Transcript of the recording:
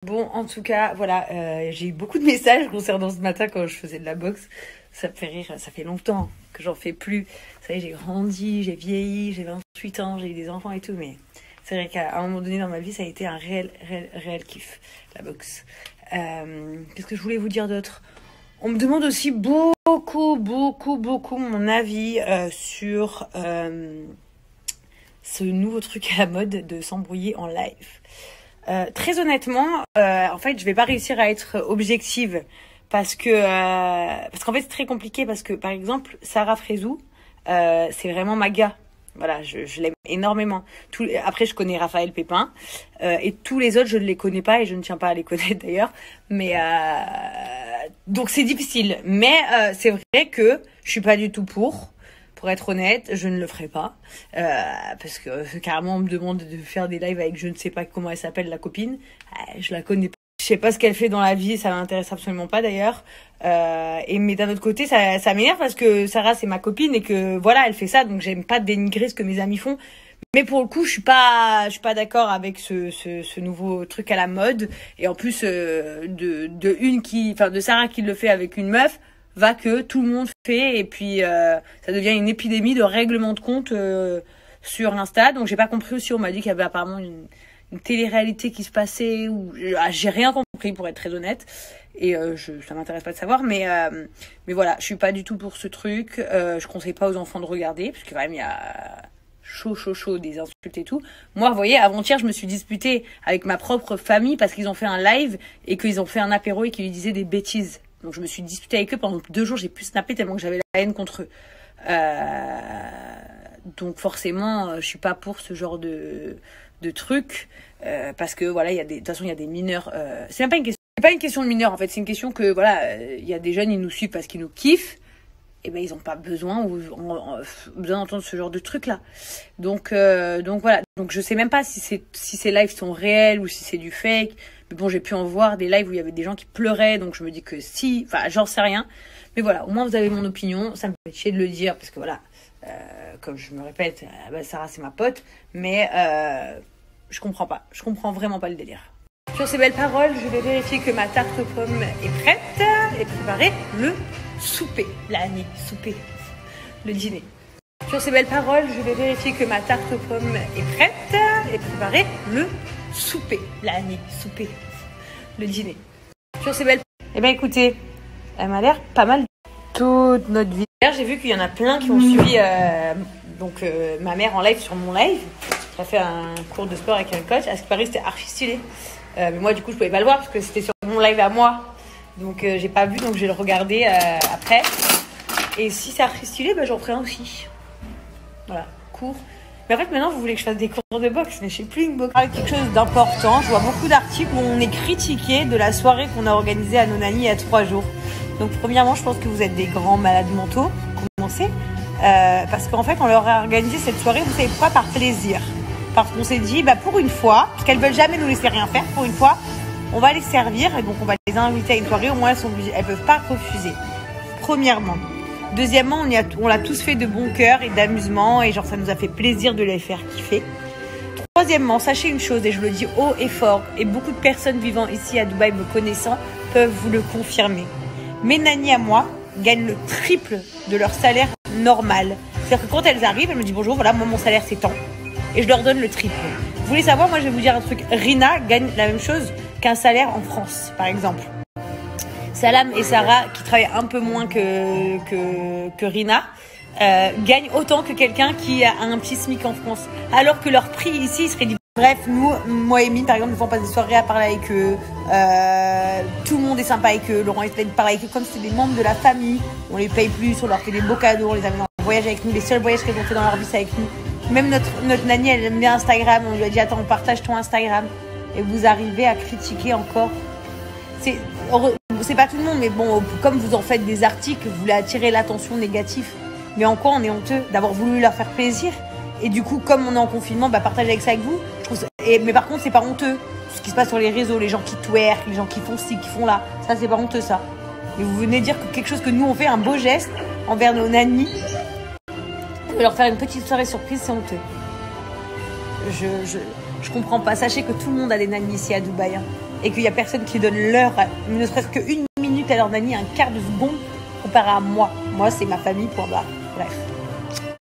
Bon, en tout cas, voilà, j'ai eu beaucoup de messages concernant ce matin quand je faisais de la boxe. Ça me fait rire, ça fait longtemps que j'en fais plus. Vous savez, j'ai grandi, j'ai vieilli, j'ai 28 ans, j'ai eu des enfants et tout, mais c'est vrai qu'à un moment donné dans ma vie, ça a été un réel kiff, la boxe. Qu'est-ce que je voulais vous dire d'autre? On me demande aussi beaucoup mon avis sur ce nouveau truc à la mode de s'embrouiller en live. Très honnêtement, en fait, je vais pas réussir à être objective parce qu'en fait, c'est très compliqué parce que, par exemple, Sarah Frézou, c'est vraiment ma gars. Voilà, je l'aime énormément. Après, je connais Raphaël Pépin et tous les autres, je ne les connais pas et je ne tiens pas à les connaître d'ailleurs. Mais donc, c'est difficile. Mais c'est vrai que je suis pas du tout pour être honnête, je ne le ferai pas. Parce que carrément, on me demande de faire des lives avec je ne sais pas comment elle s'appelle, la copine. Je la connais pas. Je sais pas ce qu'elle fait dans la vie, ça m'intéresse absolument pas d'ailleurs. Mais d'un autre côté, ça m'énerve parce que Sarah, c'est ma copine et que voilà, elle fait ça. Donc, j'aime pas dénigrer ce que mes amis font. Mais pour le coup, je suis pas d'accord avec ce nouveau truc à la mode. Et en plus, de Sarah qui le fait avec une meuf, va que tout le monde fait et puis ça devient une épidémie de règlement de compte sur Insta. Donc j'ai pas compris aussi, on m'a dit qu'il y avait apparemment une télé-réalité qui se passait où j'ai rien compris pour être très honnête et ça m'intéresse pas de savoir mais voilà, je suis pas du tout pour ce truc. Je conseille pas aux enfants de regarder parce que quand même il y a chaud des insultes et tout. Moi, vous voyez, avant-hier, je me suis disputée avec ma propre famille parce qu'ils ont fait un live et qu'ils ont fait un apéro et qu'ils lui disaient des bêtises. Donc je me suis disputée avec eux pendant 2 jours, j'ai pu snapper tellement que j'avais la haine contre eux. Donc forcément, je suis pas pour ce genre de truc parce que voilà, de toute façon il y a des mineurs. C'est même pas une question. C'est pas une question de mineurs en fait, c'est une question que voilà, il y a des jeunes, ils nous suivent parce qu'ils nous kiffent. Et ben ils ont pas besoin d'entendre ce genre de truc là. Donc voilà. Donc je sais même pas si ces lives sont réels ou si c'est du fake. Mais bon, j'ai pu en voir des lives où il y avait des gens qui pleuraient, donc je me dis que si, enfin, j'en sais rien. Mais voilà, au moins vous avez mon opinion, ça me fait chier de le dire, parce que voilà, comme je me répète, Sarah c'est ma pote, mais je comprends vraiment pas le délire. Sur ces belles paroles, je vais vérifier que ma tarte aux pommes est prête et préparer le souper, souper, le dîner. Sur ces belles paroles, je vais vérifier que ma tarte aux pommes est prête et préparer le souper, souper, le dîner. Sur ces belles... Eh bien écoutez, elle m'a l'air pas mal toute notre vie. D'ailleurs, j'ai vu qu'il y en a plein qui ont suivi ma mère en live sur mon live. J'ai fait un cours de sport avec un coach. À ce qui paraît, c'était archi stylé. Mais moi, du coup, je pouvais pas le voir parce que c'était sur mon live à moi. Donc, j'ai pas vu, donc je vais le regarder après. Et si c'est archi stylé, j'en ferai un aussi. Voilà, cours. Mais en fait, maintenant, vous voulez que je fasse des cours de boxe, mais je sais plus une boxe. Quelque chose d'important, je vois beaucoup d'articles où on est critiqué de la soirée qu'on a organisée à Nonani il y a 3 jours. Donc, premièrement, je pense que vous êtes des grands malades mentaux, commencez. Parce qu'en fait, on leur a organisé cette soirée, vous savez pourquoi? Par plaisir. Parce qu'on s'est dit, pour une fois, parce qu'elles veulent jamais nous laisser rien faire, pour une fois, on va les servir et donc on va les inviter à une soirée, au moins elles peuvent pas refuser. Premièrement. Deuxièmement, on l'a tous fait de bon cœur et d'amusement et genre ça nous a fait plaisir de les faire kiffer. Troisièmement, sachez une chose et je le dis haut et fort et beaucoup de personnes vivant ici à Dubaï me connaissant peuvent vous le confirmer. Mes nannies à moi gagnent le triple de leur salaire normal. C'est-à-dire que quand elles arrivent, elles me disent bonjour, voilà, moi mon salaire c'est tant et je leur donne le triple. Vous voulez savoir, moi je vais vous dire un truc, Rina gagne la même chose qu'un salaire en France, par exemple. Salam et Sarah, qui travaillent un peu moins que Rina, gagnent autant que quelqu'un qui a un petit SMIC en France. Alors que leur prix ici serait dit. Bref, moi et Mine, par exemple, nous faisons passer des soirées à parler avec eux. Tout le monde est sympa avec eux. Laurent est parler avec eux comme c'est des membres de la famille. On les paye plus, on leur fait des beaux cadeaux, on les amène en voyage avec nous. Les seuls voyages qu'elles ont fait dans leur vie, c'est avec nous. Même notre nanny, elle aime bien Instagram. On lui a dit, attends, on partage ton Instagram. Et vous arrivez à critiquer encore. C'est pas tout le monde, mais bon, comme vous en faites des articles, vous voulez attirer l'attention négative. Mais en quoi on est honteux d'avoir voulu leur faire plaisir. Et du coup, comme on est en confinement, partager avec ça avec vous. Mais par contre, c'est pas honteux. Ce qui se passe sur les réseaux, les gens qui twerk, les gens qui font ci, qui font là. Ça, c'est pas honteux, ça. Et vous venez dire que quelque chose que nous, on fait, un beau geste envers nos nannies, de leur faire une petite soirée surprise, c'est honteux. Je comprends pas. Sachez que tout le monde a des nannies ici à Dubaï. et qu'il y a personne qui donne l'heure, ne serait-ce qu'une minute à leur nanny, un quart de seconde comparé à moi. Moi, c'est ma famille, point barre. Bref.